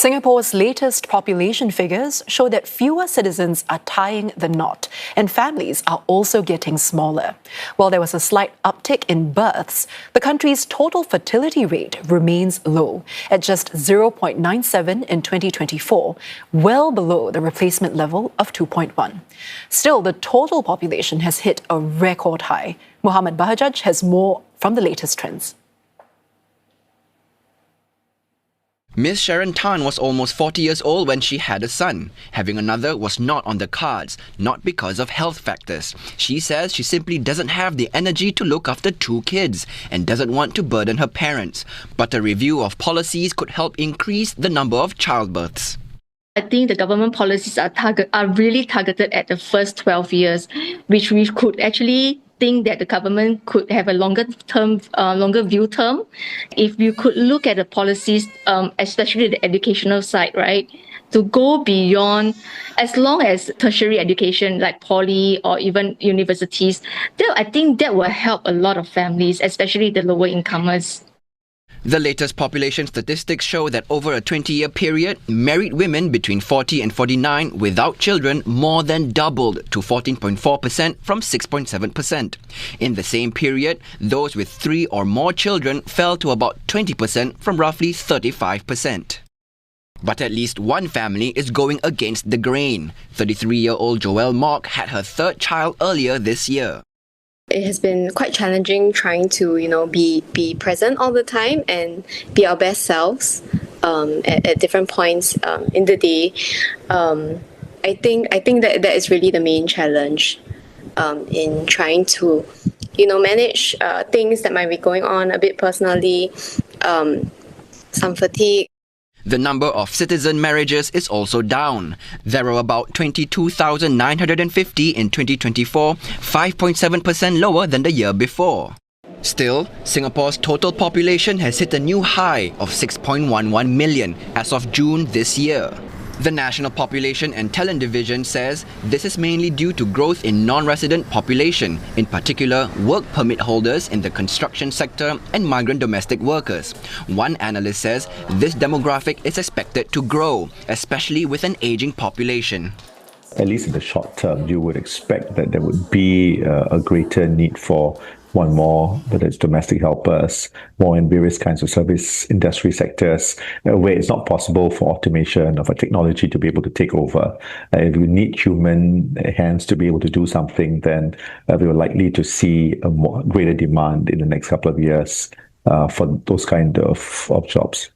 Singapore's latest population figures show that fewer citizens are tying the knot, and families are also getting smaller. While there was a slight uptick in births, the country's total fertility rate remains low at just 0.97 in 2024, well below the replacement level of 2.1. Still, the total population has hit a record high. Muhammad Bahajaj has more from the latest trends. Miss Sharon Tan was almost 40 years old when she had a son. Having another was not on the cards, not because of health factors. She says she simply doesn't have the energy to look after 2 kids and doesn't want to burden her parents. But a review of policies could help increase the number of childbirths. I think the government policies are really targeted at the first 12 years, which we could actually think that the government could have a longer view term. If you could look at the policies, especially the educational side, right, to go beyond as long as tertiary education like poly or even universities, I think that will help a lot of families, especially the lower incomers. The latest population statistics show that over a 20-year period, married women between 40 and 49 without children more than doubled to 14.4% from 6.7%. In the same period, those with 3 or more children fell to about 20% from roughly 35%. But at least one family is going against the grain. 33-year-old Joelle Mock had her 3rd child earlier this year. It has been quite challenging trying to, be present all the time and be our best selves at different points in the day. I think that is really the main challenge in trying to, manage things that might be going on a bit personally, some fatigue. The number of citizen marriages is also down. There are about 22,950 in 2024, 5.7% lower than the year before. Still, Singapore's total population has hit a new high of 6.11 million as of June this year. The National Population and Talent Division says this is mainly due to growth in non-resident population, in particular work permit holders in the construction sector and migrant domestic workers. One analyst says this demographic is expected to grow, especially with an aging population. At least in the short term, you would expect that there would be a greater need for one more, whether it's domestic helpers, more in various kinds of service industry sectors, where it's not possible for automation or for technology to be able to take over. If you need human hands to be able to do something, then we are likely to see a greater demand in the next couple of years for those kind of jobs.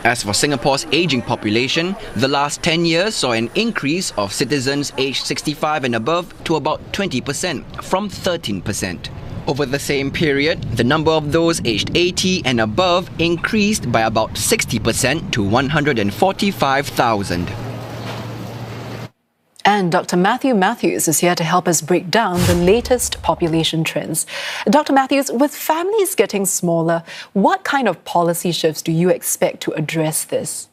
As for Singapore's aging population, the last 10 years saw an increase of citizens aged 65 and above to about 20% from 13%. Over the same period, the number of those aged 80 and above increased by about 60% to 145,000. And Dr Mathew Mathews is here to help us break down the latest population trends. Dr Mathews, with families getting smaller, what kind of policy shifts do you expect to address this?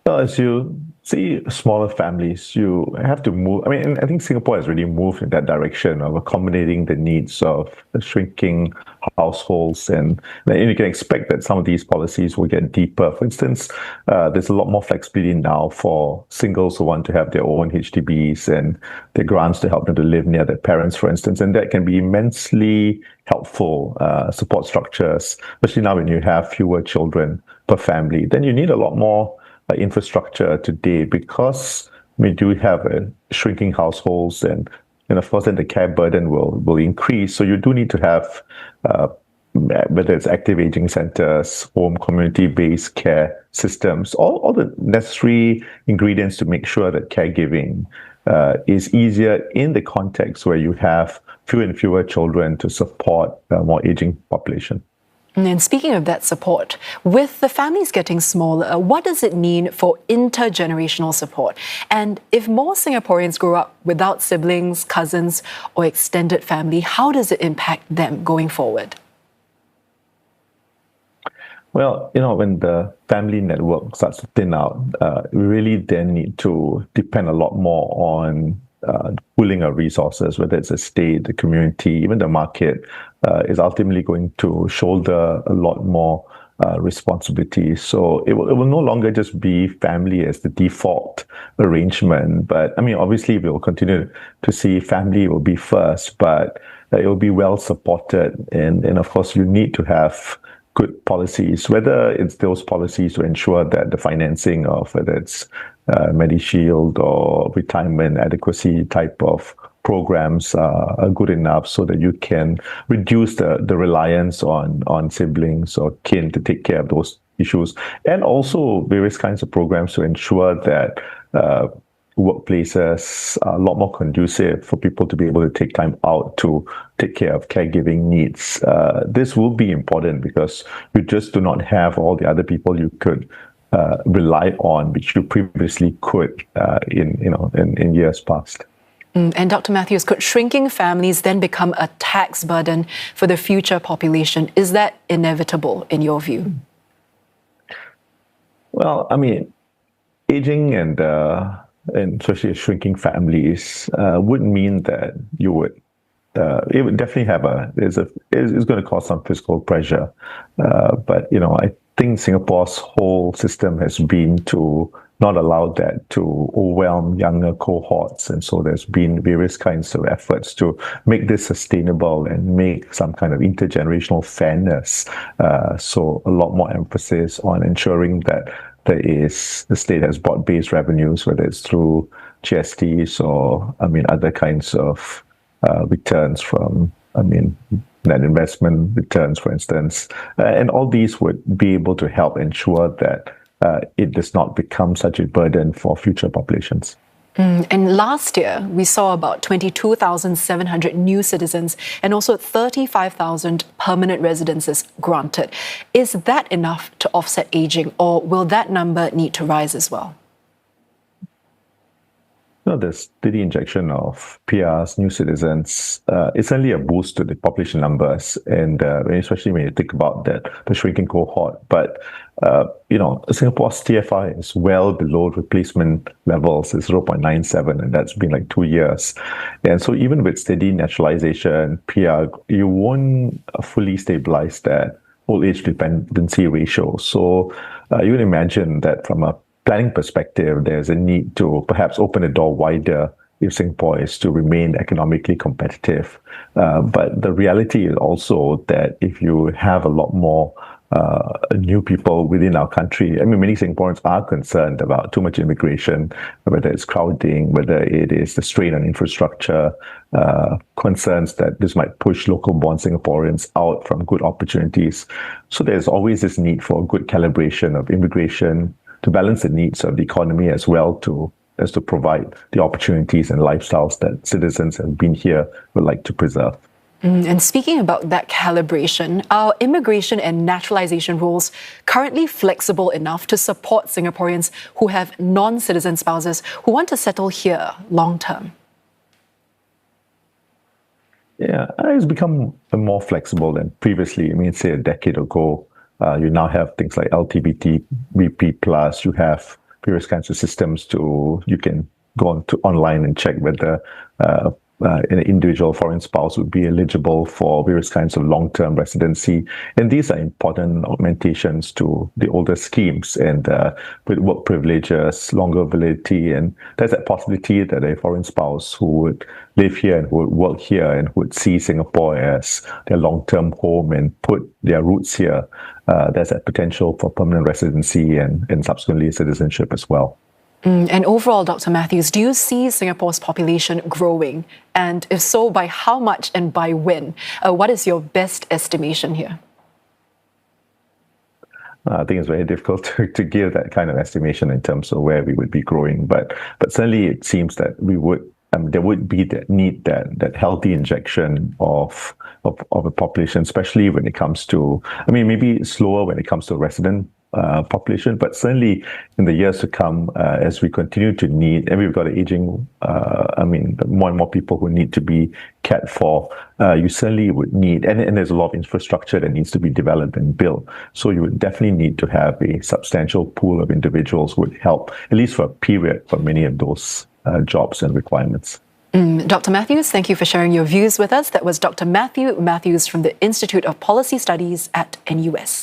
Well, as you see smaller families, you have to move. I think Singapore has really moved in that direction of accommodating the needs of shrinking households. And you can expect that some of these policies will get deeper. For instance, there's a lot more flexibility now for singles who want to have their own HDBs and the grants to help them to live near their parents, for instance. And that can be immensely helpful support structures, especially now when you have fewer children per family. Then you need a lot more infrastructure today because we do have shrinking households and of course then the care burden will increase. So you do need to have whether it's active aging centers, home community-based care systems, all the necessary ingredients to make sure that caregiving is easier in the context where you have fewer and fewer children to support a more aging population. And speaking of that support, with the families getting smaller, what does it mean for intergenerational support? And if more Singaporeans grow up without siblings, cousins, or extended family, how does it impact them going forward? Well, when the family network starts to thin out, we really then need to depend a lot more on pooling of resources, whether it's the state, the community, even the market, is ultimately going to shoulder a lot more responsibilities. So it will no longer just be family as the default arrangement. But I mean, obviously, we will continue to see family will be first, but it will be well supported. And of course, you need to have good policies, whether it's those policies to ensure that the financing of whether it's MediShield or retirement adequacy type of programs are good enough so that you can reduce the reliance on siblings or kin to take care of those issues, and also various kinds of programs to ensure that workplaces are a lot more conducive for people to be able to take time out to take care of caregiving needs. This will be important because you just do not have all the other people you could rely on, which you previously could in years past. And Dr. Mathews, could shrinking families then become a tax burden for the future population? Is that inevitable in your view? Well, I mean, aging and especially shrinking families would mean that you would. It would definitely have it's going to cause some fiscal pressure, but I think Singapore's whole system has been to not allow that to overwhelm younger cohorts. And so there's been various kinds of efforts to make this sustainable and make some kind of intergenerational fairness. So a lot more emphasis on ensuring that the state has broad-based revenues, whether it's through GSTs or, other kinds of returns from, net investment returns, for instance. And all these would be able to help ensure that it does not become such a burden for future populations. And last year, we saw about 22,700 new citizens and also 35,000 permanent residences granted. Is that enough to offset aging, or will that number need to rise as well? The steady injection of PRs, new citizens, it's certainly a boost to the population numbers, and especially when you think about the shrinking cohort. But Singapore's TFI is well below replacement levels. It's 0.97, and that's been like 2 years. And so even with steady naturalization, PR, you won't fully stabilize that old age dependency ratio. So you would imagine that from a planning perspective, there's a need to perhaps open the door wider if Singapore is to remain economically competitive. But the reality is also that if you have a lot more new people within our country, many Singaporeans are concerned about too much immigration, whether it's crowding, whether it is the strain on infrastructure, concerns that this might push local-born Singaporeans out from good opportunities. So there's always this need for good calibration of immigration to balance the needs of the economy as well as to provide the opportunities and lifestyles that citizens have been here would like to preserve. And speaking about that calibration, are immigration and naturalization rules currently flexible enough to support Singaporeans who have non-citizen spouses who want to settle here long term? Yeah, it's become more flexible than previously. Say a decade ago. You now have things like LGBTQ+. You have various kinds of systems you can go on to online and check whether an individual foreign spouse would be eligible for various kinds of long-term residency. And these are important augmentations to the older schemes, and with work privileges, longer validity, and there's that possibility that a foreign spouse who would live here and who would work here and who would see Singapore as their long-term home and put their roots here, there's that potential for permanent residency and subsequently citizenship as well. And overall, Dr. Mathews, do you see Singapore's population growing? And if so, by how much and by when? What is your best estimation here? I think it's very difficult to give that kind of estimation in terms of where we would be growing. But certainly it seems that there would be that need, that healthy injection of a population, especially when it comes to, maybe slower when it comes to resident population, but certainly in the years to come, as we continue to need, and we've got an aging, more and more people who need to be cared for, you certainly would need, and there's a lot of infrastructure that needs to be developed and built. So you would definitely need to have a substantial pool of individuals who would help, at least for a period, for many of those jobs and requirements. Dr. Mathews, thank you for sharing your views with us. That was Dr. Mathew Mathews from the Institute of Policy Studies at NUS.